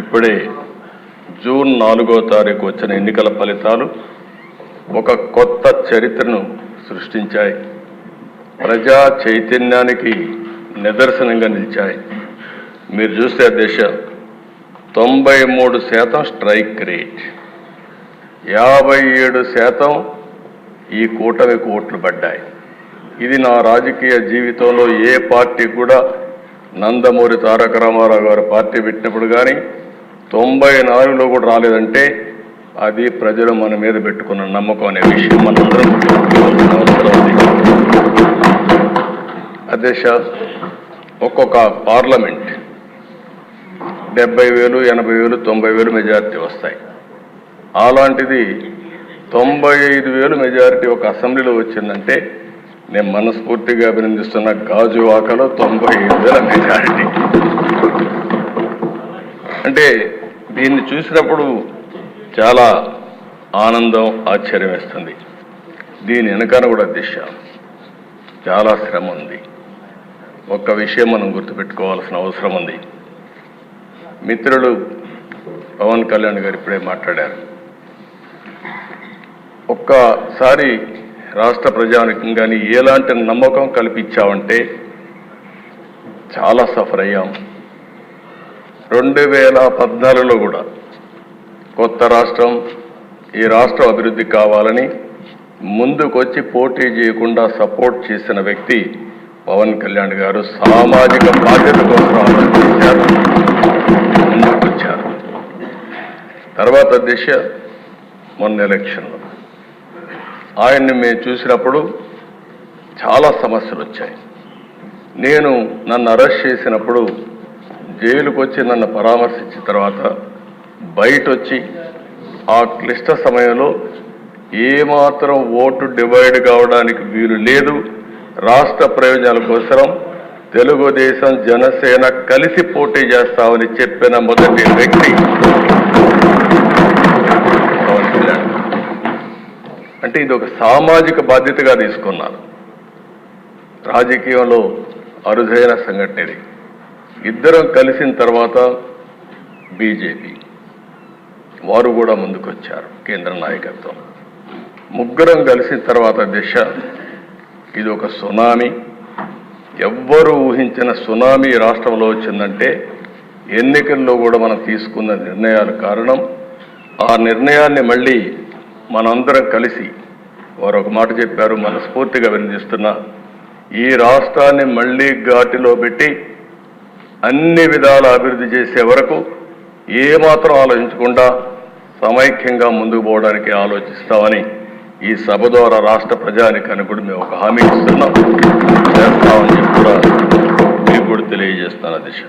ఇప్పుడే జూన్ 4వ తారీఖు వచ్చిన ఎన్నికల ఫలితాలు ఒక కొత్త చరిత్రను సృష్టించాయి. ప్రజా చైతన్యానికి నిదర్శనంగా నిలిచాయి. మీరు చూస్తే అధ్యక్ష 93% స్ట్రైక్ రేట్, 57% ఈ కూటమికి ఓట్లు పడ్డాయి. ఇది నా రాజకీయ జీవితంలో ఏ పార్టీ కూడా, నందమూరి తారక రామారావు గారు పార్టీ పెట్టినప్పుడు కానీ 94లో కూడా రాలేదంటే అది ప్రజలు మన మీద పెట్టుకున్న నమ్మకం అనే విషయం మనందరం గుర్తుంచుకోవాల్సిన అవసరం ఉంది. అధ్యక్ష, ఒక్కొక్క పార్లమెంట్ 70,000, 80,000, 90,000 మెజారిటీ వస్తాయి. అలాంటిది 95,000 మెజారిటీ ఒక అసెంబ్లీలో వచ్చిందంటే నేను మనస్ఫూర్తిగా అభినందిస్తున్న. గాజువాకలో 95,000 మెజారిటీ అంటే దీన్ని చూసినప్పుడు చాలా ఆనందం, ఆశ్చర్యం వేస్తుంది. దీని వెనకాల కూడా దిశ చాలా శ్రమ ఉంది. ఒక్క విషయం మనం గుర్తుపెట్టుకోవాల్సిన అవసరం ఉంది. మిత్రులు పవన్ కళ్యాణ్ గారు ఇప్పుడే మాట్లాడారు. ఒక్కసారి రాష్ట్ర ప్రజానికి కానీ ఎలాంటి నమ్మకం కల్పించామంటే చాలా సఫర్ అయ్యాం. 2014లో కూడా కొత్త రాష్ట్రం, ఈ రాష్ట్రం అభివృద్ధి కావాలని ముందుకొచ్చి పోటీ చేయకుండా సపోర్ట్ చేసిన వ్యక్తి పవన్ కళ్యాణ్ గారు. సామాజిక బాధ్యత కోసం ఆలోచించారు, ముందుకొచ్చారు. తర్వాత దిశ మొన్న ఎలక్షన్లో ఆయన్ని మేము చూసినప్పుడు చాలా సమస్యలు వచ్చాయి. నన్ను అరెస్ట్ చేసినప్పుడు జైలుకు వచ్చి నన్ను పరామర్శించిన తర్వాత బయట వచ్చి ఆ క్లిష్ట సమయంలో ఏమాత్రం ఓటు డివైడ్ కావడానికి వీలు లేదు, రాష్ట్ర ప్రయోజనాల కోసం తెలుగుదేశం జనసేన కలిసి పోటీ చేస్తామని చెప్పిన మొదటి వ్యక్తి పవన్ కళ్యాణ్. అంటే ఇది ఒక సామాజిక బాధ్యతగా తీసుకున్నాను. రాజకీయంలో అరుదైన సంఘటన ఇది. ఇద్దరం కలిసిన తర్వాత బీజేపీ వారు కూడా ముందుకొచ్చారు, కేంద్ర నాయకత్వం. ముగ్గురం కలిసిన తర్వాత దిశ ఇది ఒక సునామీ. ఎవ్వరూ ఊహించిన సునామీ రాష్ట్రంలో వచ్చిందంటే ఎన్నికల్లో కూడా మనం తీసుకున్న నిర్ణయాల కారణం. ఆ నిర్ణయాన్ని మళ్ళీ మనందరం కలిసి వారు ఒక మాట చెప్పారు, మనస్ఫూర్తిగా వినిపిస్తున్నా. ఈ రాష్ట్రాన్ని మళ్ళీ ఘాటిలో పెట్టి అన్ని విధాల అభివృద్ధి చేసే వరకు ఏమాత్రం ఆలోచించకుండా సమైక్యంగా ముందుకు పోవడానికి ఆలోచిస్తామని ఈ సభ ద్వారా రాష్ట్ర ప్రజానికానికి కూడా మేము ఒక హామీ ఇస్తున్నాం, చేస్తామని చెప్పి కూడా మీకు కూడా తెలియజేస్తాను అధ్యక్ష.